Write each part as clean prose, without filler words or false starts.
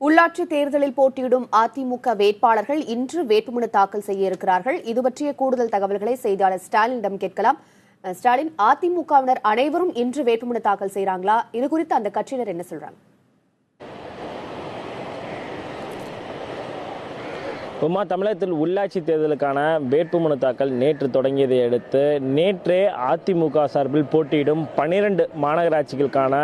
உள்ளாட்சி தேர்தலில் போட்டியிடும் அதிமுக வேட்பாளர்கள் இன்று வேட்புமனு தாக்கல் செய்ய இருக்கிறார்கள். இது பற்றிய கூடுதல் தகவல்களை செய்தியாளர் ஸ்டாலினிடம் கேட்கலாம். ஸ்டாலின், அதிமுகவினர் அனைவரும் இன்று வேட்புமனு தாக்கல் செய்யறாங்களா? இது குறித்து அந்த கட்சியினர் என்ன சொல்றாங்க? தமிழகத்தில் உள்ளாட்சி தேர்தலுக்கான வேட்புமனு தாக்கல் நேற்று தொடங்கியதை அடுத்து நேற்றே அதிமுக சார்பில் போட்டியிடும் 12 மாநகராட்சிகளுக்கான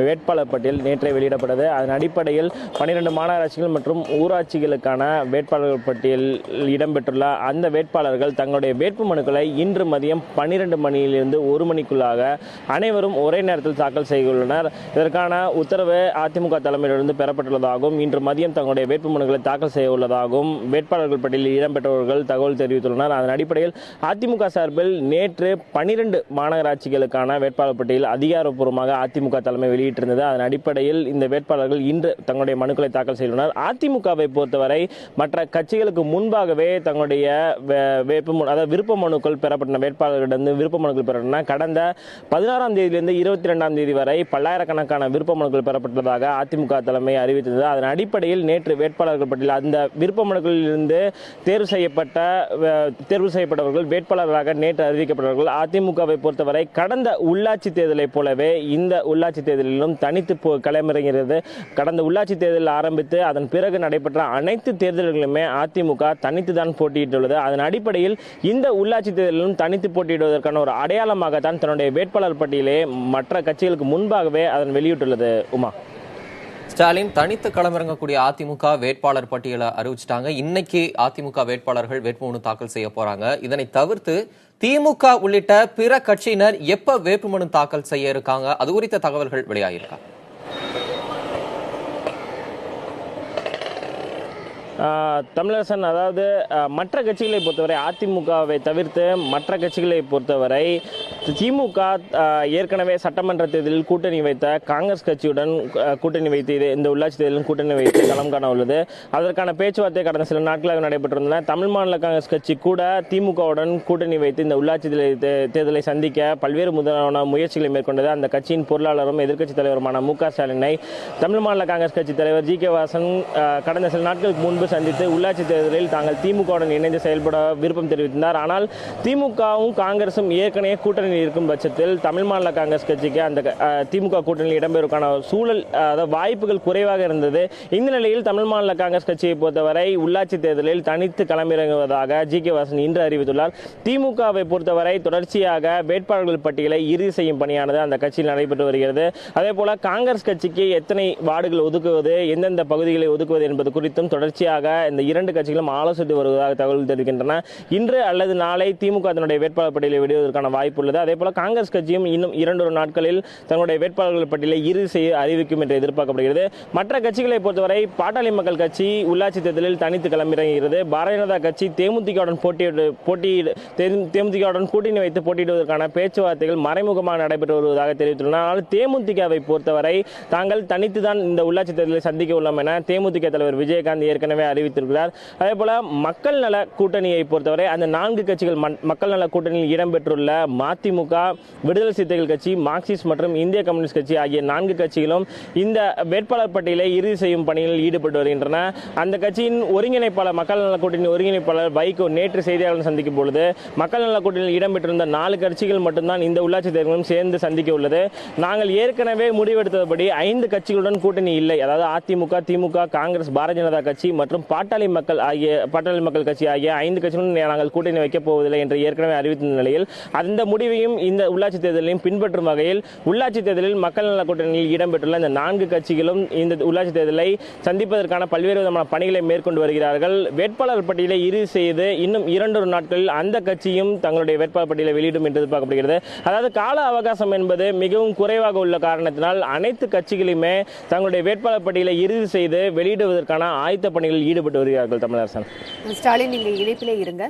வேட்பாளர் பட்டியல் நேற்றே வெளியிடப்பட்டது. அதன் அடிப்படையில் 12 மாநகராட்சிகள் மற்றும் ஊராட்சிகளுக்கான வேட்பாளர்கள் பட்டியல் இடம்பெற்றுள்ள அந்த வேட்பாளர்கள் தங்களுடைய வேட்புமனுக்களை இன்று மதியம் 12 மணியிலிருந்து 1 மணிக்குள்ளாக அனைவரும் ஒரே நேரத்தில் தாக்கல் செய்துள்ளனர். இதற்கான உத்தரவு அதிமுக தலைமையிலிருந்து பெறப்பட்டுள்ளதாகவும் இன்று மதியம் தங்களுடைய வேட்புமனுக்களை தாக்கல் செய்ய உள்ளதாகவும் வேட்பாளர்கள் பட்டியலில் இடம்பெற்றவர்கள் தகவல் தெரிவித்துள்ளனர். அதன் அடிப்படையில் அதிமுக சார்பில் நேற்று 12 மாநகராட்சிகளுக்கான வேட்பாளர் பட்டியல் அதிகாரப்பூர்வமாக அதிமுக தலைமை வெளியிட்டிருந்தது. அதன் அடிப்படையில் இந்த வேட்பாளர்கள் இன்று தங்களுடைய மனுக்களை தாக்கல் செய்துள்ளனர். அதிமுகவை பொறுத்தவரை மற்ற கட்சிகளுக்கு முன்பாகவே தங்களுடைய விருப்ப மனுக்கள் பெறப்பட்டன. வேட்பாளர்களிடம் விருப்ப மனுக்கள் பெறப்பட்டன. கடந்த 16ஆம் தேதியிலிருந்து 22ஆம் தேதி வரை பல்லாயிரக்கணக்கான விருப்ப மனுக்கள் பெறப்பட்டதாக அதிமுக தலைமை அறிவித்தது. அதன் அடிப்படையில் நேற்று வேட்பாளர்கள் பட்டியல் அந்த விருப்ப மனுக்களில் தேர்வு செய்யப்பட்டவர்கள் வேட்பாளர்களாக நேற்று அறிவிக்கப்பட்டவர்கள். அதிமுகவை பொறுத்தவரை கடந்த உள்ளாட்சி தேர்தலை போலவே இந்த உள்ளாட்சி தேர்தலிலும் தனித்து களமிறங்கிறது. கடந்த உள்ளாட்சி தேர்தலில் ஆரம்பித்து அதன் பிறகு நடைபெற்ற அனைத்து தேர்தல்களுமே அதிமுக தனித்துதான் போட்டியிட்டுள்ளது. அதன் அடிப்படையில் இந்த உள்ளாட்சி தேர்தலிலும் தனித்து போட்டியிடுவதற்கான ஒரு அடையாளமாகத்தான் தன்னுடைய வேட்பாளர் பட்டியலே மற்ற கட்சிகளுக்கு முன்பாகவே அதன் வெளியிட்டுள்ளது. உமா, ஸ்டாலின் தனித்து களமிறங்கக்கூடிய அதிமுக வேட்பாளர் பட்டியலை அறிவிச்சிட்டாங்க. இன்னைக்கு அதிமுக வேட்பாளர்கள் வேட்புமனு தாக்கல் செய்ய போறாங்க. இதனை தவிர்த்து திமுக உள்ளிட்ட பிற கட்சியினர் எப்ப வேட்புமனு தாக்கல் செய்ய இருக்காங்க, அது குறித்த தகவல்கள் வெளியாகியிருக்காங்க. தமிழரசன், அதாவது மற்ற கட்சிகளை பொறுத்தவரை அதிமுகவை தவிர்த்து மற்ற கட்சிகளை பொறுத்தவரை திமுக ஏற்கனவே சட்டமன்ற தேர்தலில் கூட்டணி வைத்த காங்கிரஸ் கட்சியுடன் கூட்டணி வைத்து இந்த உள்ளாட்சி தேர்தலில் கூட்டணி வைத்து களம் காண உள்ளது. அதற்கான பேச்சுவார்த்தை கடந்த சில நாட்களாக நடைபெற்றிருந்தன. தமிழ் மாநில காங்கிரஸ் கட்சி கூட திமுகவுடன் கூட்டணி வைத்து இந்த உள்ளாட்சி தேர்தலை சந்திக்க பல்வேறு முதலான முயற்சிகளை மேற்கொண்டது. அந்த கட்சியின் பொருளாளரும் எதிர்க்கட்சி தலைவருமான மு.க. ஸ்டாலினை தமிழ் மாநில காங்கிரஸ் கட்சி தலைவர் ஜி.கே. வாசன் கடந்த சில நாட்களுக்கு முன்பு சந்தித்து உள்ளாட்சி தேர்தலில் தாங்கள் திமுகவுடன் இணைந்து செயல்பட விருப்பம் தெரிவித்தார். ஆனால் திமுகவும் காங்கிரசும் ஏற்கனவே கூட்டணியில் இருக்கும் பட்சத்தில் தமிழ் மாநில காங்கிரஸ் கட்சிக்கு அந்த திமுக கூட்டணியில் இடம்பெறுவதற்கான சூழல் வாய்ப்புகள் குறைவாக இருந்தது. இந்த நிலையில் தமிழ் மாநில காங்கிரஸ் கட்சியை பொறுத்தவரை உள்ளாட்சி தேர்தலில் தனித்து களமிறங்குவதாக ஜி.கே. வாசன் இன்று அறிவித்துள்ளார். திமுகவை பொறுத்தவரை தொடர்ச்சியாக வேட்பாளர்கள் பட்டியலை இறுதி செய்யும் பணியானது அந்த கட்சியில் நடைபெற்று வருகிறது. அதே போல காங்கிரஸ் கட்சிக்கு எத்தனை வார்டுகள் ஒதுக்குவது, எந்தெந்த பகுதிகளை ஒதுக்குவது என்பது குறித்தும் தொடர்ச்சியாக இந்த இரண்டு கட்சிகளும் ஆலோசித்து வருவதாக தகவல் தெரிவிக்கின்றன. இன்று அல்லது நாளை திமுக தன்னுடைய வேட்பாளர் பட்டியலை வெளியிடுவதற்கான வாய்ப்பு உள்ளது. அதே போல காங்கிரஸ் கட்சியும் இன்னும் 2 நாட்களில் தன்னுடைய வேட்பாளர்கள் பட்டியலை இறுதி செய்ய அறிவிக்கும் என்று எதிர்பார்க்கப்படுகிறது. மற்ற கட்சிகளை பொறுத்தவரை பாட்டாளி மக்கள் கட்சி உள்ளாட்சி தேர்தலில் தனித்து களமிறங்குகிறது. பாரதிய ஜனதா கட்சி தேமுதிகவுடன் கூட்டணி வைத்து போட்டியிடுவதற்கான பேச்சுவார்த்தைகள் மறைமுகமாக நடைபெற்று வருவதாக தெரிவித்துள்ளனர். ஆனால் தேமுதிகவை பொறுத்தவரை தாங்கள் தனித்துதான் இந்த உள்ளாட்சி தேர்தலை சந்திக்க உள்ளோம் என தேமுதிக தலைவர் விஜயகாந்த் ஏற்கனவே அறிவித்திருக்கிறார். அதே போல மக்கள் நல கூட்டணியை பொறுத்தவரை அந்த 4 கட்சிகள் மக்கள் நல கூட்டணியில் இடம்பெற்றுள்ள மதிமுக, விடுதலை சிறுத்தைகள் கட்சி, மார்க்சிஸ்ட் மற்றும் இந்திய கம்யூனிஸ்ட் கட்சி ஆகிய 4 கட்சிகளும் இந்த வேட்பாளர் பட்டியலை இறுதி செய்யும் பணியில் ஈடுபட்டு வருகின்றன. அந்த கட்சியின் ஒருங்கிணைப்பாளர், மக்கள் நல கூட்டணி ஒருங்கிணைப்பாளர் வைகோ நேற்று செய்தியாளர்கள் சந்திக்கும் பொழுது மக்கள் நல கூட்டணியில் இடம்பெற்றிருந்த 4 கட்சிகள் மட்டும்தான் இந்த உள்ளாட்சி தேர்தலும் சேர்ந்து சந்திக்க உள்ளது. நாங்கள் ஏற்கனவே முடிவெடுத்தபடி 5 கட்சிகளுடன் கூட்டணி இல்லை. அதாவது அதிமுக, திமுக, காங்கிரஸ், பாரதிய ஜனதா கட்சி மற்றும் பாட்டாளி மக்கள் கட்சி ஆகிய 5 கட்சிகளுடன் நாங்கள் கூட்டணி வைக்கப் போவதில்லை என்று ஏற்கனவே அறிவித்த நிலையில் அந்த முடிவையும் இந்த உள்ளாட்சி தேர்தலையும் பின்பற்றும் வகையில் உள்ளாட்சி தேர்தலில் மக்கள் நல கூட்டணியில் இடம்பெற்றுள்ள இந்த 4 கட்சிகளும் இந்த உள்ளாட்சி தேர்தலை சந்திப்பதற்கான பல்வேறு விதமான பணிகளை மேற்கொண்டு வருகிறார்கள். வேட்பாளர் பட்டியலை இறுதி செய்து இன்னும் 2 நாட்களில் அந்த கட்சியும் தங்களுடைய வேட்பாளர் பட்டியலை வெளியிடும் என்று எதிர்பார்க்கப்படுகிறது. அதாவது கால அவகாசம் என்பது மிகவும் குறைவாக உள்ள காரணத்தினால் அனைத்து கட்சிகளுமே தங்களுடைய வேட்பாளர் பட்டியலை இறுதி செய்து வெளியிடுவதற்கான ஆயத்த பணிகளில் ஈடுபட்டு வருகிறார்கள். தமிழரசன், ஸ்டாலின், நீங்க இணைப்பிலே இருங்க.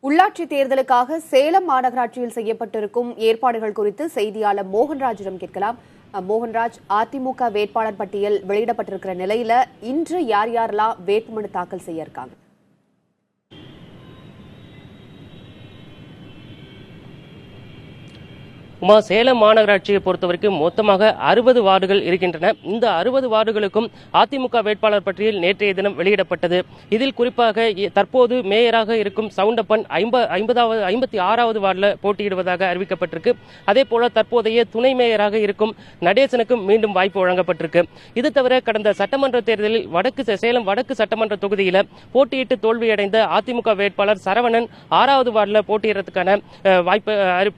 உள்ளாட்சி தேர்தலுக்காக சேலம் மாநகராட்சியில் செய்யப்பட்டிருக்கும் ஏற்பாடுகள் குறித்து செய்தியாளர் மோகன்ராஜிடம் கேட்கலாம். மோகன்ராஜ், அதிமுக வேட்பாளர் பட்டியல் வெளியிடப்பட்டிருக்கிற நிலையில இன்று யார் யாரெல்லாம் வேட்புமனு தாக்கல் செய்ய இருக்காங்க? உமா, சேலம் மாநகராட்சியை பொறுத்தவரைக்கும் மொத்தமாக 60 வார்டுகள் இருக்கின்றன. இந்த 60 வார்டுகளுக்கும் அதிமுக வேட்பாளர் பட்டியல் நேற்றைய தினம் வெளியிடப்பட்டது. இதில் குறிப்பாக தற்போது மேயராக இருக்கும் சவுண்டப்பன் 56வது வார்டில் போட்டியிடுவதாக அறிவிக்கப்பட்டிருக்கு. அதே போல தற்போதைய துணை மேயராக இருக்கும் நடேசனுக்கும் மீண்டும் வாய்ப்பு வழங்கப்பட்டிருக்கு. இது தவிர கடந்த சட்டமன்ற தேர்தலில் சேலம் வடக்கு சட்டமன்ற தொகுதியில் போட்டியிட்டு தோல்வியடைந்த அதிமுக வேட்பாளர் சரவணன் 6வது வார்டில் போட்டியிடறதுக்கான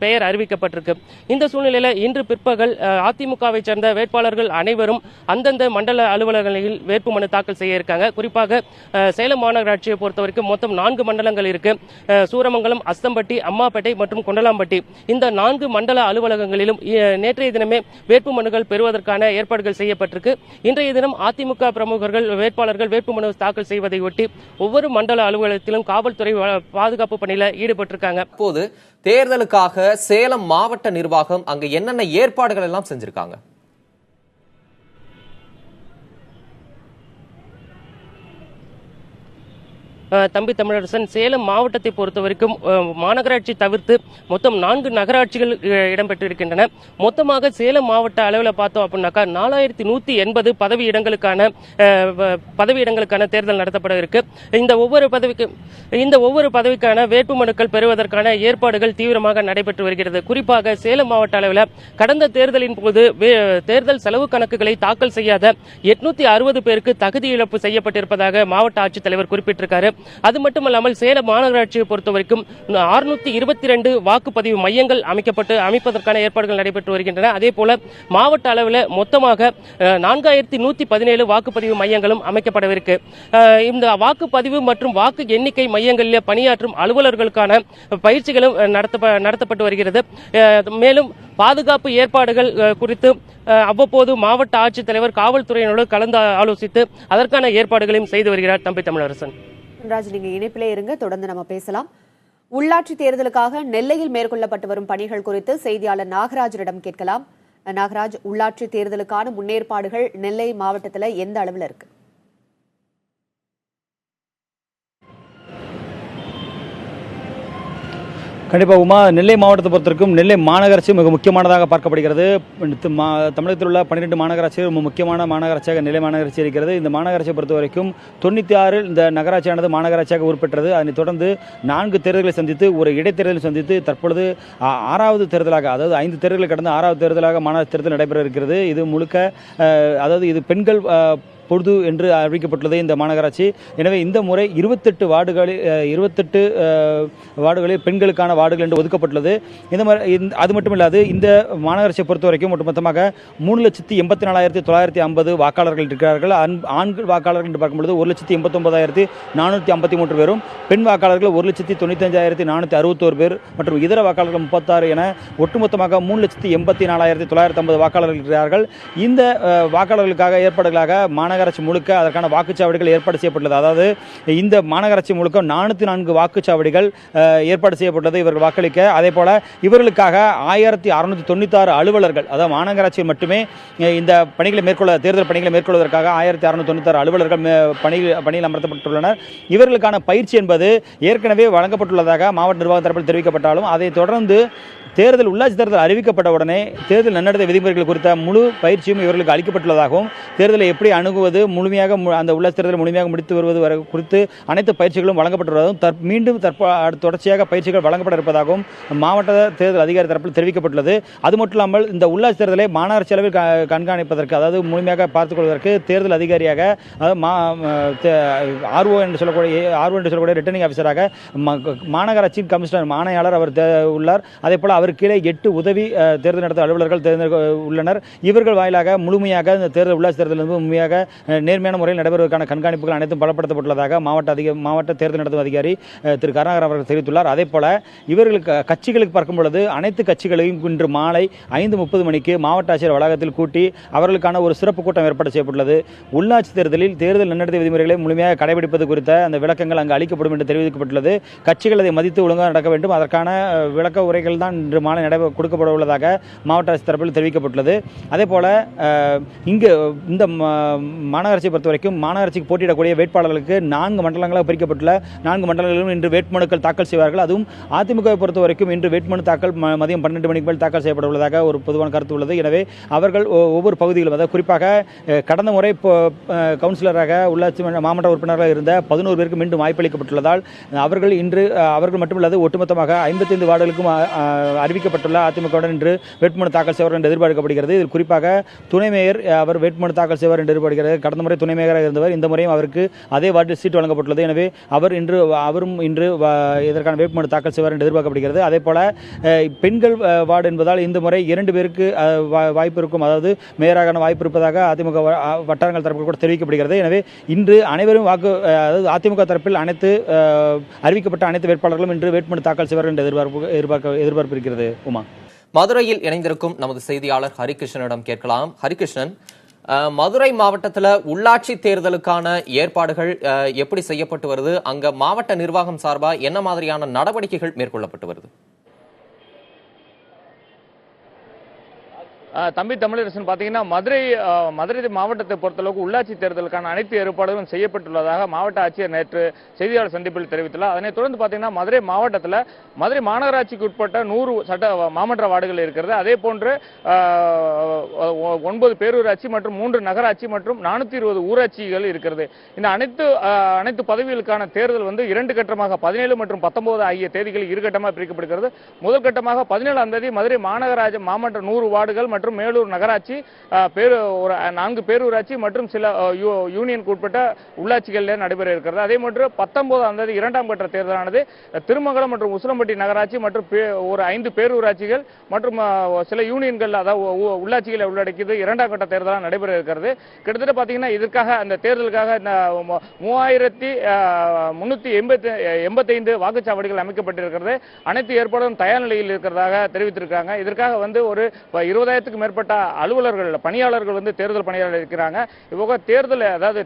பெயர் அறிவிக்கப்பட்டிருக்கு. இந்த சூழ்நிலையில் இன்று பிற்பகல் அதிமுகவை சேர்ந்த வேட்பாளர்கள் அனைவரும் அந்தந்த மண்டல அலுவலகங்களில் வேட்புமனு தாக்கல் செய்ய இருக்காங்க. குறிப்பாக சேலம் மாநகராட்சியை பொறுத்தவரைக்கும் மொத்தம் 4 மண்டலங்கள் இருக்கு. சூரமங்கலம், அஸ்தம்பட்டி, அம்மாப்பேட்டை மற்றும் கொண்டலாம்பட்டி இந்த 4 மண்டல அலுவலகங்களிலும் நேற்றைய தினமே வேட்புமனுகள் பெறுவதற்கான ஏற்பாடுகள் செய்யப்பட்டிருக்கு. இன்றைய தினம் அதிமுக பிரமுகர்கள் வேட்பாளர்கள் வேட்புமனு தாக்கல் செய்வதை ஒட்டி ஒவ்வொரு மண்டல அலுவலகத்திலும் காவல்துறை பாதுகாப்பு பணியில் ஈடுபட்டிருக்காங்க. அப்போது தேர்தலுக்காக சேலம் மாவட்ட நிர்வாகம் அங்க என்னென்ன ஏற்பாடுகள் எல்லாம் செஞ்சிருக்காங்க? தம்பி தமிழரசன், சேலம் மாவட்டத்தை பொறுத்தவரைக்கும் மாநகராட்சி தவிர்த்து மொத்தம் 4 நகராட்சிகள் இடம்பெற்றிருக்கின்றன. மொத்தமாக சேலம் மாவட்ட அளவில் பார்த்தோம் அப்படின்னாக்கா 4180 பதவியிடங்களுக்கான தேர்தல் நடத்தப்பட இருக்கு. இந்த ஒவ்வொரு பதவிக்கான வேட்புமனுக்கள் பெறுவதற்கான ஏற்பாடுகள் தீவிரமாக நடைபெற்று வருகிறது. குறிப்பாக சேலம் மாவட்ட அளவில் கடந்த தேர்தலின் போது தேர்தல் செலவு கணக்குகளை தாக்கல் செய்யாத 860 பேருக்கு தகுதி இழப்பு செய்யப்பட்டிருப்பதாக மாவட்ட ஆட்சித்தலைவர் குறிப்பிட்டிருக்காரு. அது மட்டுமல்லாமல் சேலம் மாநகராட்சியை பொறுத்தவரைக்கும் 622 வாக்குப்பதிவு மையங்கள் அமைப்பதற்கான ஏற்பாடுகள் நடைபெற்று வருகின்றன. அதே போல மாவட்ட அளவில் மொத்தமாக 4117 வாக்குப்பதிவு மையங்களும் அமைக்கப்படவிருக்கு. இந்த வாக்குப்பதிவு மற்றும் வாக்கு எண்ணிக்கை மையங்களில் பணியாற்றும் அலுவலர்களுக்கான பயிற்சிகளும் நடத்தப்பட்டு வருகிறது. மேலும் பாதுகாப்பு ஏற்பாடுகள் குறித்து அவ்வப்போது மாவட்ட ஆட்சித்தலைவர் காவல்துறையினரோடு கலந்து ஆலோசித்து அதற்கான ஏற்பாடுகளையும் செய்து வருகிறார். தம்பி தமிழரசன். ராஜ், நீங்க இணைப்பிலே இருங்க, தொடர்ந்து நம்ம பேசலாம். உள்ளாட்சி தேர்தலுக்காக நெல்லையில் மேற்கொள்ளப்பட்டு வரும் பணிகள் குறித்து செய்தியாளர் நாகராஜரிடம் கேட்கலாம். நாகராஜ், உள்ளாட்சி தேர்தலுக்கான முன்னேற்பாடுகள் நெல்லை மாவட்டத்தில் எந்த அளவில் இருக்கு? கண்டிப்பாக உமா, நெல்லை மாவட்டத்தை பொறுத்திருக்கும் நெல்லை மாநகராட்சி மிக முக்கியமானதாக பார்க்கப்படுகிறது. தமிழகத்தில் உள்ள 12 மாநகராட்சிகள் ரொம்ப முக்கியமான மாநகராட்சியாக நெல்லை மாநகராட்சி இருக்கிறது. இந்த மாநகராட்சியை பொறுத்த வரைக்கும் 96 இந்த நகராட்சியானது மாநகராட்சியாக உருப்பெற்றது. அதனைத் தொடர்ந்து 4 தேர்தல்களை சந்தித்து ஒரு இடைத்தேர்தலை சந்தித்து தற்பொழுது 6வது தேர்தலாக, அதாவது 5 தேர்தல்களை கடந்த 6வது தேர்தலாக மாநகராட்சி தேர்தல் நடைபெற இருக்கிறது. இது முழுக்க அதாவது இது பெண்கள் பொது என்று அறிவிக்கப்பட்டுள்ளது இந்த மாநகராட்சி. எனவே இந்த முறை 28 வார்டுகளில் பெண்களுக்கான வார்டுகள் என்று ஒதுக்கப்பட்டுள்ளது. இந்த மாதிரி அது மட்டுமில்லாது இந்த மாநகராட்சியை பொறுத்த வரைக்கும் ஒட்டுமொத்தமாக 3,84,950 வாக்காளர்கள் இருக்கிறார்கள். ஆண்கள் வாக்காளர்கள் என்று பார்க்கும்பொழுது 1,89,453 பேரும், பெண் வாக்காளர்கள் 1,95,461 பேர் மற்றும் இதர வாக்காளர்கள் 36 என ஒட்டுமொத்தமாக 3,84,950 வாக்காளர்கள் இருக்கிறார்கள். இந்த வாக்காளர்களுக்காக ஏற்பாடுகளாக மாநகராட்சி முழுக்க அதற்கான வாக்குச்சாவடிகள் ஏற்பாடு செய்யப்பட்டுள்ளது. அதாவது இந்த மாநகராட்சி முழுக்க 404 வாக்குச்சாவடிகள் ஏற்பாடு செய்யப்பட்டது இவர்கள் வாக்களிக்க. அதே போல இவர்களுக்காக 1696 அலுவலர்கள், அதாவது மாநகராட்சியில் மட்டுமே இந்த பணிகளை தேர்தல் பணிகளை மேற்கொள்வதற்காக 1696 அலுவலர்கள் பணியில் அமர்த்தப்பட்டுள்ளனர். இவர்களுக்கான பயிற்சி என்பது ஏற்கனவே வழங்கப்பட்டுள்ளதாக மாவட்ட நிர்வாக தரப்பில் தெரிவிக்கப்பட்டாலும் அதை தொடர்ந்து உள்ளாட்சி தேர்தல் அறிவிக்கப்பட்ட உடனே தேர்தல் நன்னடத்தை விதிமுறைகள் குறித்த முழு பயிற்சியும் இவர்களுக்கு அளிக்கப்பட்டுள்ளதாகவும் தேர்தலை எப்படி அணுகுவது, முழுமையாக அந்த உள்ளாட்சி தேர்தலை முழுமையாக முடித்து வருவது குறித்து அனைத்து பயிற்சிகளும் வழங்கப்பட்டுள்ளதாகவும் மீண்டும் தொடர்ச்சியாக பயிற்சிகள் வழங்கப்பட இருப்பதாகவும் மாவட்ட தேர்தல் அதிகாரி தரப்பில் தெரிவிக்கப்பட்டுள்ளது. அது மட்டும் இல்லாமல் இந்த உள்ளாட்சி தேர்தலை மாநகராட்சி அளவில் கண்காணிப்பதற்கு, அதாவது முழுமையாக பார்த்துக் கொள்வதற்கு தேர்தல் அதிகாரியாக, ஆர்ஓ என்று சொல்லக்கூடிய ரிட்டர்னிங் ஆஃபீஸராக மாநகராட்சியின் கமிஷனர் ஆணையாளர் அவர் உள்ளார். அதே போல அவர் கீழே 8 உதவி தேர்தல் நடத்த அலுவலர்கள் உள்ளனர். இவர்கள் வாயிலாக முழுமையாக இந்த தேர்தல் உள்ளாட்சி தேர்தல் முழுமையாக நேர்மையான முறையில் நடைபெறுவதற்கான கண்காணிப்புகள் அனைத்தும் பலப்படுத்தப்பட்டுள்ளதாக மாவட்ட தேர்தல் நடத்தும் அதிகாரி திரு கருணாகரன் அவர்கள் தெரிவித்துள்ளார். அதே போல இவர்களுக்கு கட்சிகளுக்கு பார்க்கும் பொழுது அனைத்து கட்சிகளையும் இன்று மாலை 5:30 மணிக்கு மாவட்ட ஆட்சியர் வளாகத்தில் கூட்டி அவர்களுக்கான ஒரு சிறப்பு கூட்டம் ஏற்பாடு செய்யப்பட்டுள்ளது. உள்ளாட்சி தேர்தலில் தேர்தல் நன்னடத்தை விதிமுறைகளை முழுமையாக கடைபிடிப்பது குறித்த அந்த விளக்கங்கள் அங்கு அளிக்கப்படும் என்று தெரிவிக்கப்பட்டுள்ளது. கட்சிகள் அதை மதித்து ஒழுங்காக நடக்க வேண்டும், அதற்கான விளக்க உரைகள் தான் இன்று மாலை கொடுக்கப்பட உள்ளதாக மாவட்ட ஆட்சியர் தரப்பில் தெரிவிக்கப்பட்டுள்ளது. அதே போல இங்கு இந்த மாநகராட்சியை பொறுத்த வரைக்கும் மாநகராட்சிக்கு போட்டியிடக்கூடிய வேட்பாளர்களுக்கு 4 மண்டலங்களாக பிரிக்கப்பட்டுள்ள 4 மண்டலங்களிலும் இன்று வேட்புமனுக்கள் தாக்கல் செய்வார்கள். அதுவும் அதிமுகவை பொறுத்த வரைக்கும் இன்று வேட்புமனு தாக்கல் மதியம் 12 மணிக்கு மேல் தாக்கல் செய்யப்பட உள்ளதாக ஒரு பொதுவான கருத்து உள்ளது. எனவே அவர்கள் ஒவ்வொரு பகுதிகளும், அதாவது குறிப்பாக கடந்த முறை கவுன்சிலராக உள்ளாட்சி மாமன்ற உறுப்பினராக இருந்த 11 பேருக்கு மீண்டும் வாய்ப்பளிக்கப்பட்டுள்ளதால் அவர்கள் மட்டுமல்லாது ஒட்டுமொத்தமாக 55 வார்டுகளுக்கும் அறிவிக்கப்பட்டுள்ள அதிமுகவுடன் இன்று வேட்புமனு தாக்கல் செய்வார் என்று எதிர்பார்க்கப்படுகிறது. இதில் குறிப்பாக துணை மேயர் அவர் வேட்புமனு தாக்கல் செய்வார் என்று எதிர்பார்க்கிறது. கடந்த முறை துணை மேயராக இருந்தவர், இந்த முறையும் அவருக்கு அதே வார்டில் சீட் வழங்கப்பட்டுள்ளது. எனவே அவரும் இன்று இதற்கான வேட்புமனு தாக்கல் செய்வார் என்று எதிர்பார்க்கப்படுகிறது. அதே போல பெண்கள் வார்டு என்பதால் இந்த முறை 2 பேருக்கு வாய்ப்பு இருக்கும், அதாவது மேயராக வாய்ப்பு இருப்பதாக அதிமுக வட்டாரங்கள் தரப்பில் கூட தெரிவிக்கப்படுகிறது. எனவே இன்று அனைவரும் அதாவது அதிமுக தரப்பில் அறிவிக்கப்பட்ட அனைத்து வேட்பாளர்களும் இன்று வேட்புமனு தாக்கல் செய்வார் என்று எதிர்பார்ப்பு இருக்கிறது. உமா, மதுரையில் இணைந்திருக்கும் நமது செய்தியாளர் ஹரிகிருஷ்ணனிடம் கேட்கலாம். ஹரிகிருஷ்ணன், மதுரை மாவட்டத்தில் உள்ளாட்சி தேர்தலுக்கான ஏற்பாடுகள் எப்படி செய்யப்பட்டு வருது? அங்க மாவட்ட நிர்வாகம் சார்பாக என்ன மாதிரியான நடவடிக்கைகள் மேற்கொள்ளப்பட்டு வருது? தம்பி தமிழரசன், பார்த்தீங்கன்னா மதுரை மாவட்டத்தை பொறுத்தளவுக்கு உள்ளாட்சி தேர்தலுக்கான அனைத்து ஏற்பாடுகளும் செய்யப்பட்டுள்ளதாக மாவட்ட ஆட்சியர் நேற்று செய்தியாளர் சந்திப்பில் தெரிவித்துள்ளார். அதனைத் தொடர்ந்து பார்த்தீங்கன்னா மதுரை மாவட்டத்தில் மதுரை மாநகராட்சிக்கு உட்பட்ட 100 மாமன்ற வார்டுகள் இருக்கிறது. அதே போன்று 9 பேரூராட்சி மற்றும் 3 நகராட்சி மற்றும் 420 ஊராட்சிகள் இருக்கிறது. இந்த அனைத்து பதவிகளுக்கான தேர்தல் 2 கட்டமாக 17 மற்றும் 19 ஆகிய தேதிகளில் 2 கட்டமாக பிரிக்கப்படுகிறது. முதல் கட்டமாக 17ஆம் தேதி மதுரை மாமன்ற 100 வார்டுகள் மற்றும் மேலூர் நகராட்சி, 4 பேரூராட்சி மற்றும் சில யூனியனுக்கு உட்பட்ட உள்ளாட்சிகளில் நடைபெற இருக்கிறது. அதே போன்று 19ஆம் தேதி 2ஆம் கட்ட தேர்தலானது திருமங்கலம் மற்றும் உசிலம்பட்டி நகராட்சி மற்றும் ஒரு 5 பேரூராட்சிகள் மற்றும் சில யூனியன்கள், அதாவது உள்ளாட்சிகளை உள்ளடக்கியது 2ஆம் கட்ட தேர்தலாக நடைபெற இருக்கிறது. கிட்டத்தட்ட பார்த்தீங்கன்னா இதற்காக அந்த தேர்தலுக்காக 3385 வாக்குச்சாவடிகள் அமைக்கப்பட்டிருக்கிறது. அனைத்து ஏற்பாடும் தயார் நிலையில் இருக்கிறதாக தெரிவித்திருக்காங்க. இதற்காக ஒரு 20,000 மேற்பட்ட பணியாளர்கள் தேர்தல் பணியாளர்கள் இருக்கிறாங்க. இவ்வளவு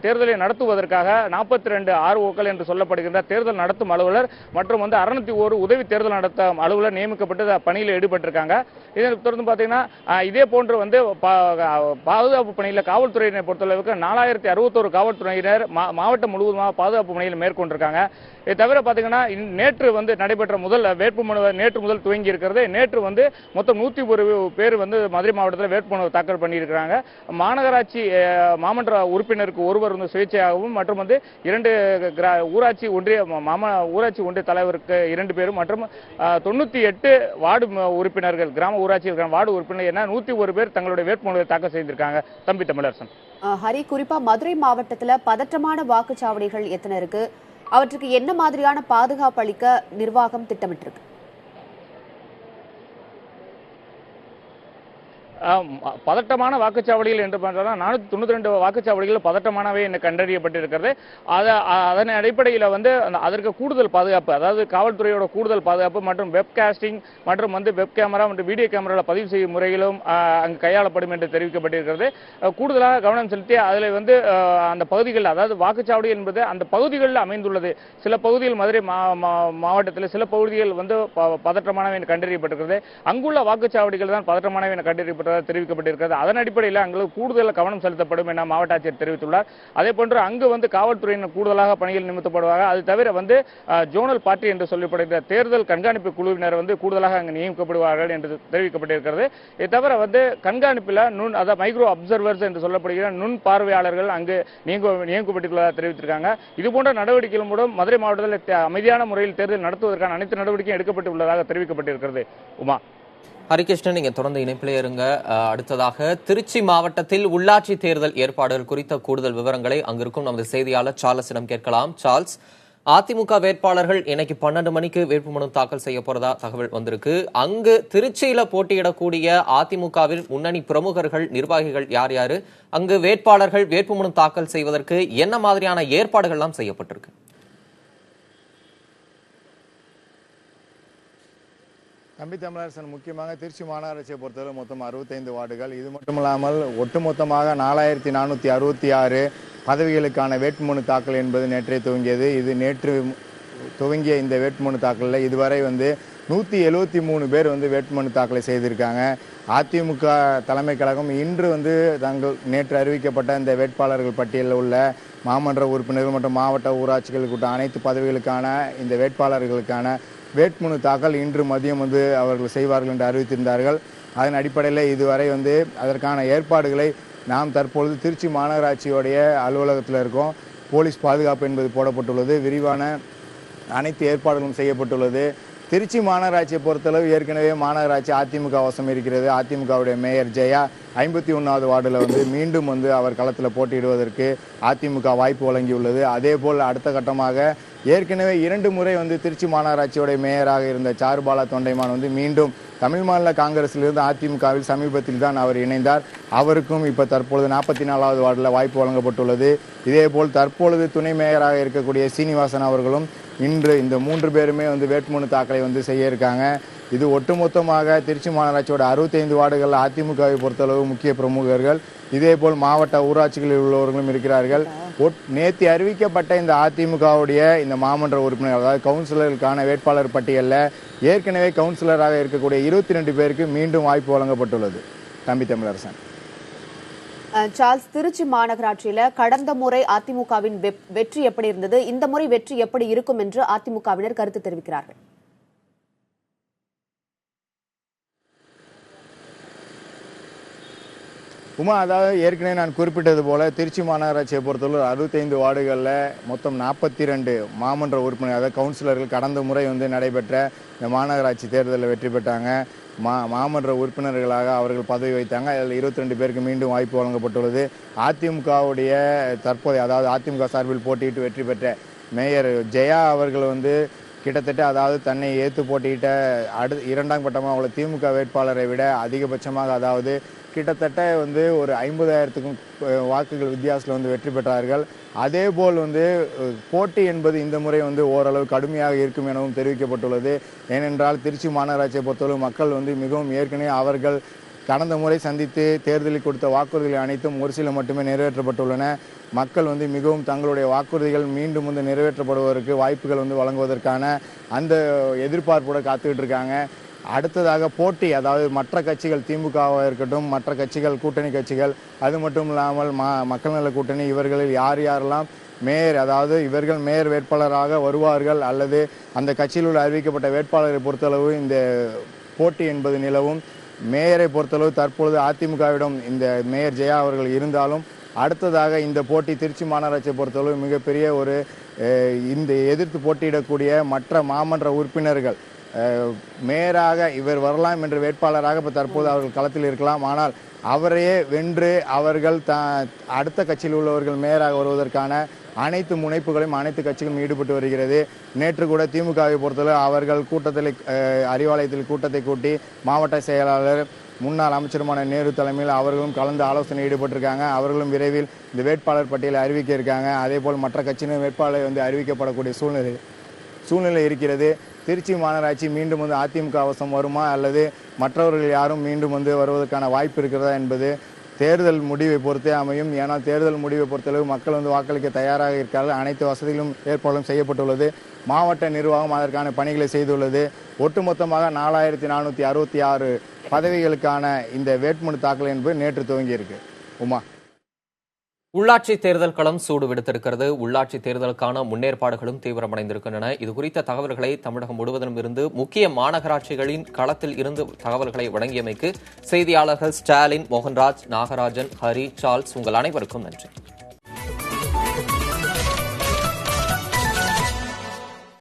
தேர்தலை நடத்துவதற்காக 42 ஆர்ஓக்கள் என்று சொல்லப்படுகின்ற தேர்தல் நடத்தும் அலுவலர் மற்றும் 601 உதவி தேர்தல் நடத்தும் அலுவலர் நியமிக்கப்பட்டு பணியில் ஈடுபட்டிருக்காங்க. இதற்கு தொடர்ந்து பார்த்தீங்கன்னா இதே போன்று பாதுகாப்பு பணியில் காவல்துறையினை பொறுத்தளவுக்கு 4061 காவல்துறையினர் மாவட்டம் முழுவதுமாக பாதுகாப்பு பணியில் மேற்கொண்டிருக்காங்க. இதை தவிர பார்த்தீங்கன்னா நேற்று நடைபெற்ற வேட்புமனு நேற்று முதல் துவங்கி இருக்கிறது. நேற்று மொத்தம் 101 பேர் மதுரை மாவட்டத்தில் வேட்புமனு தாக்கல் பண்ணியிருக்கிறாங்க. மாநகராட்சி மாமன்ற உறுப்பினருக்கு ஒருவர் சுயேட்சையாகவும் மற்றும் 2 ஊராட்சி ஒன்றிய தலைவருக்கு 2 பேரும் மற்றும் 98 வார்டு உறுப்பினர்கள், கிராம ஊராட்சிகள் வார்டு உறுப்பினர் என 101 பேர் தங்களுடைய வேட்புமனுவை தாக்கல் செய்திருக்காங்க. தம்பி தமிழரசன். ஹரி, குறிப்பா மதுரை மாவட்டத்தில் பதற்றமான வாக்குச்சாவடிகள் எத்தனை இருக்கு? அவற்றுக்கு என்ன மாதிரியான பாதுகாப்பு அளிக்க நிர்வாகம் திட்டமிட்டிருக்கு? பதட்டமான வாக்குச்சாவடிகள் என்று பார்த்தா 492 வாக்குச்சாவடிகள் பதட்டமானவை என்று கண்டறியப்பட்டிருக்கிறது. அதன் அடிப்படையில் அதற்கு கூடுதல் பாதுகாப்பு, அதாவது காவல்துறையோட கூடுதல் பாதுகாப்பு மற்றும் வெப்காஸ்டிங் மற்றும் வெப் கேமரா மற்றும் வீடியோ கேமரா பதிவு செய்யும் முறையிலும் அங்கு கையாளப்படும் என்று தெரிவிக்கப்பட்டிருக்கிறது. கூடுதலாக கவனம் செலுத்தி அதில் அந்த பகுதிகள், அதாவது வாக்குச்சாவடி என்பது அந்த பகுதிகளில் அமைந்துள்ளது. சில பகுதிகள் மதுரை மாவட்டத்தில் சில பகுதிகள் பதற்றமானவை என்று கண்டறியப்பட்டிருக்கிறது. அங்குள்ள வாக்குச்சாவடிகள் தான் பதற்றமானவை என்று கண்டறியப்பட்ட தெரிவிக்கப்பட்டிருக்கிறது. அதன் அடிப்படையில் அங்கு கூடுதல் கவனம் செலுத்தப்படும் என மாவட்ட ஆட்சியர் தெரிவித்துள்ளார். அதே போன்று அங்கு காவல்துறையினர் கூடுதலாக பணியில் நியமிக்கப்படுவாங்க. அது தவிர ஜோனல் பார்ட்டி என்று சொல்லப்படுகிற தேர்தல் கண்காணிப்பு குழுவினர் கூடுதலாக அங்கு நியமிக்கப்படுவார்கள் என்று தெரிவிக்கப்பட்டிருக்கிறது. இதை தவிர கண்காணிப்பில் அதாவது மைக்ரோ அப்சர்வர்ஸ் என்று சொல்லப்படுகிற நுண் பார்வையாளர்கள் அங்கு நியமிக்கப்பட்டுள்ளதாக தெரிவித்திருக்காங்க. இதுபோன்ற நடவடிக்கைகள் மூலம் மதுரை மாவட்டத்தில் அமைதியான முறையில் தேர்தல் நடத்துவதற்கான அனைத்து நடவடிக்கையும் எடுக்கப்பட்டுள்ளதாக தெரிவிக்கப்பட்டிருக்கிறது. உமா. ஹரிகிருஷ்ணன், நீங்க தொடர்ந்து இணைப்பிலே இருங்க. அடுத்ததாக திருச்சி மாவட்டத்தில் உள்ளாட்சி தேர்தல் ஏற்பாடுகள் குறித்த கூடுதல் விவரங்களை அங்கிருக்கும் நமது செய்தியாளர் சார்லஸிடம் கேட்கலாம். சார்ல்ஸ், அதிமுக வேட்பாளர்கள் இன்னைக்கு 12 மணிக்கு வேட்புமனு தாக்கல் செய்ய போறதா தகவல் வந்திருக்கு. அங்கு திருச்சியில போட்டியிடக்கூடிய அதிமுகவின் முன்னணி பிரமுகர்கள், நிர்வாகிகள் யார் யாரு? அங்கு வேட்பாளர்கள் வேட்புமனு தாக்கல் செய்வதற்கு என்ன மாதிரியான ஏற்பாடுகள் எல்லாம் செய்யப்பட்டிருக்கு? தம்பி தமிழரசன், முக்கியமாக திருச்சி மாநகராட்சியை பொறுத்தவரை மொத்தம் 65 வார்டுகள். இது மட்டுமில்லாமல் ஒட்டுமொத்தமாக 4466 பதவிகளுக்கான வேட்புமனு தாக்கல் என்பது நேற்றே துவங்கியது. இது நேற்று துவங்கிய இந்த வேட்புமனு தாக்கலில் இதுவரை 173 பேர் வந்து வேட்புமனு தாக்கலை செய்திருக்காங்க. அதிமுக தலைமை கழகம் இன்று வந்து நேற்று அறிவிக்கப்பட்ட இந்த வேட்பாளர்கள் பட்டியலில் உள்ள மாமன்ற உறுப்பினர்கள் மற்றும் மாவட்ட ஊராட்சிகள் கூட்ட அனைத்து பதவிகளுக்கான இந்த வேட்பாளர்களுக்கான வேட்புமனு தாக்கல் இன்று மதியம் வந்து அவர்கள் செய்வார்கள் என்று அறிவித்திருந்தார்கள். அதன் அடிப்படையில் இதுவரை வந்து அதற்கான ஏற்பாடுகளை நாம் தற்பொழுது திருச்சி மாநகராட்சியோடைய அலுவலகத்தில் இருக்கோம். போலீஸ் பாதுகாப்பு என்பது போடப்பட்டுள்ளது. விரிவான அனைத்து ஏற்பாடுகளும் செய்யப்பட்டுள்ளது. திருச்சி மாநகராட்சியை பொறுத்தளவு ஏற்கனவே மாநகராட்சி அதிமுக வசம் இருக்கிறது. அதிமுகவுடைய மேயர் ஜெயா 51வது வார்டில் வந்து மீண்டும் வந்து அவர் களத்தில் போட்டியிடுவதற்கு அதிமுக வாய்ப்பு வழங்கியுள்ளது. அதே போல் அடுத்த கட்டமாக ஏற்கனவே 2 முறை வந்து திருச்சி மாநகராட்சியோடைய மேயராக இருந்த சாருபாலா தொண்டைமான் வந்து மீண்டும் தமிழ் மாநில காங்கிரஸிலிருந்து அதிமுகவில் சமீபத்தில் தான் அவர் இணைந்தார். அவருக்கும் இப்போ தற்பொழுது 44வது வார்டில் வாய்ப்பு வழங்கப்பட்டுள்ளது. இதேபோல் தற்பொழுது துணை மேயராக இருக்கக்கூடிய சீனிவாசன் அவர்களும் இன்று இந்த 3 பேருமே வந்து வேட்புமனு தாக்கலை வந்து செய்ய இருக்காங்க. இது ஒட்டுமொத்தமாக திருச்சி மாநகராட்சியோட 65 வார்டுகளில் அதிமுகவை பொறுத்தளவு முக்கிய பிரமுகர்கள், இதேபோல் மாவட்ட ஊராட்சிகளில் உள்ளவர்களும் இருக்கிறார்கள். நேற்று அறிவிக்கப்பட்ட இந்த அதிமுகவுடைய இந்த மாமன்ற உறுப்பினர் அதாவது கவுன்சிலருக்கான வேட்பாளர் பட்டியலில் ஏற்கனவே கவுன்சிலராக இருக்கக்கூடிய 22 பேருக்கு மீண்டும் வாய்ப்பு வழங்கப்பட்டுள்ளது. தம்பி தமிழரசன். சார்ல்ஸ், திருச்சி மாநகராட்சியில கடந்த முறை அதிமுகவின் வெற்றி எப்படி இருந்தது, இந்த முறை வெற்றி எப்படி இருக்கும் என்று அதிமுகவினர் கருத்து தெரிவிக்கிறார்கள். உமா, அதாவது ஏற்கனவே நான் குறிப்பிட்டது போல திருச்சி மாநகராட்சியை பொறுத்தவரை 65 வார்டுகளில் மொத்தம் 42 மாமன்ற உறுப்பினர் அதாவது கவுன்சிலர்கள் கடந்த முறை வந்து நடைபெற்ற இந்த மாநகராட்சி தேர்தலில் வெற்றி பெற்றாங்க. மாமன்ற உறுப்பினர்களாக அவர்கள் பதவி வைத்தாங்க. அதில் 22 பேருக்கு மீண்டும் வாய்ப்பு வழங்கப்பட்டுள்ளது. அதிமுகவுடைய தற்போதைய அதாவது அதிமுக சார்பில் போட்டியிட்டு வெற்றி பெற்ற மேயர் ஜெயா அவர்கள் வந்து கிட்டத்தட்ட அதாவது தன்னை ஏற்று போட்டியிட்ட 2ஆம் கட்டமாக உள்ள திமுக வேட்பாளரை விட அதிகபட்சமாக அதாவது கிட்டத்தட்ட வந்து ஒரு 50,000க்கும் வாக்குகள் வித்தியாசத்தில் வந்து வெற்றி பெற்றார்கள். அதே போல் வந்து போட்டி என்பது இந்த முறை வந்து ஓரளவு கடுமையாக இருக்கும் எனவும் தெரிவிக்கப்பட்டுள்ளது. ஏனென்றால் திருச்சி மாநகராட்சியை பொறுத்தவரை மக்கள் வந்து மிகவும் ஏற்கனவே அவர்கள் கடந்த முறை சந்தித்து தேர்தலில் கொடுத்த வாக்குறுதிகள் அனைத்தும் ஒரு சில மட்டுமே நிறைவேற்றப்பட்டுள்ளன. மக்கள் வந்து மிகவும் தங்களுடைய வாக்குறுதிகள் மீண்டும் வந்து நிறைவேற்றப்படுவதற்கு வாய்ப்புகள் வந்து வழங்குவதற்கான அந்த எதிர்பார்ப்போடு காத்துக்கிட்டு இருக்காங்க. அடுத்ததாக போட்டி அதாவது மற்ற கட்சிகள் திமுகவாக இருக்கட்டும், மற்ற கட்சிகள் கூட்டணி கட்சிகள், அது மட்டும் இல்லாமல் மக்கள் நல கூட்டணி இவர்களில் யாரெல்லாம் மேயர் அதாவது இவர்கள் மேயர் வேட்பாளராக வருவார்கள் அல்லது அந்த கட்சியில் உள்ள அறிவிக்கப்பட்ட வேட்பாளரை பொறுத்தளவு இந்த போட்டி என்பது நிலவும். மேயரை பொறுத்தளவு தற்பொழுது அதிமுகவிடம் இந்த மேயர் ஜெயா அவர்கள் இருந்தாலும் அடுத்ததாக இந்த போட்டி திருச்சி மாநகராட்சியை பொறுத்தளவு மிகப்பெரிய ஒரு இந்த எதிர்த்து போட்டியிடக்கூடிய மற்ற மாமன்ற உறுப்பினர்கள் மேயராக இவர் வரலாம் என்ற வேட்பாளராக இப்போ தற்போது அவர்கள் களத்தில் இருக்கலாம். ஆனால் அவரையே வென்று அவர்கள் அடுத்த கட்சியில் உள்ளவர்கள் மேயராக வருவதற்கான அனைத்து முனைப்புகளையும் அனைத்து கட்சிகளும் ஈடுபட்டு வருகிறது. நேற்று கூட திமுகவை பொறுத்தவரை அவர்கள் கூட்டத்தில் அறிவாலயத்தில் கூட்டத்தை கூட்டி மாவட்ட செயலாளர் முன்னாள் அமைச்சருமான நேரு தலைமையில் அவர்களும் கலந்து ஆலோசனை ஈடுபட்டிருக்காங்க. அவர்களும் விரைவில் இந்த வேட்பாளர் பட்டியலை அறிவிக்க இருக்காங்க. அதே போல் மற்ற கட்சியினர் வேட்பாளர் வந்து அறிவிக்கப்படக்கூடிய சூழ்நிலை இருக்கிறது. திருச்சி மாநகராட்சி மீண்டும் வந்து அதிமுக வசம் வருமா அல்லது மற்றவர்கள் யாரும் மீண்டும் வந்து வருவதற்கான வாய்ப்பு இருக்கிறதா என்பது தேர்தல் முடிவை பொறுத்தே அமையும். ஏனால் தேர்தல் முடிவை பொறுத்தளவு மக்கள் வந்து வாக்களிக்க தயாராக இருக்கிறார்கள். அனைத்து வசதிகளும் ஏற்பாடும் செய்யப்பட்டுள்ளது. மாவட்ட நிர்வாகம் அதற்கான பணிகளை செய்துள்ளது. ஒட்டுமொத்தமாக 4466 பதவிகளுக்கான இந்த வேட்புமனு தாக்கல் என்பது நேற்று துவங்கியிருக்கு. உமா, உள்ளாட்சி தேர்தல் களம் சூடு விடுத்திருக்கிறது. உள்ளாட்சி தேர்தலுக்கான முன்னேற்பாடுகளும் தீவிரமடைந்திருக்கின்றன. இது குறித்த தகவல்களை தமிழகம் முழுவதும் இருந்து முக்கிய மாநகராட்சிகளின் களத்தில் இருந்து தகவல்களை வழங்கியமைக்கு செய்தியாளர்கள் ஸ்டாலின், மோகன்ராஜ், நாகராஜன், ஹரி, சார்ல்ஸ் உங்கள் அனைவருக்கும் நன்றி.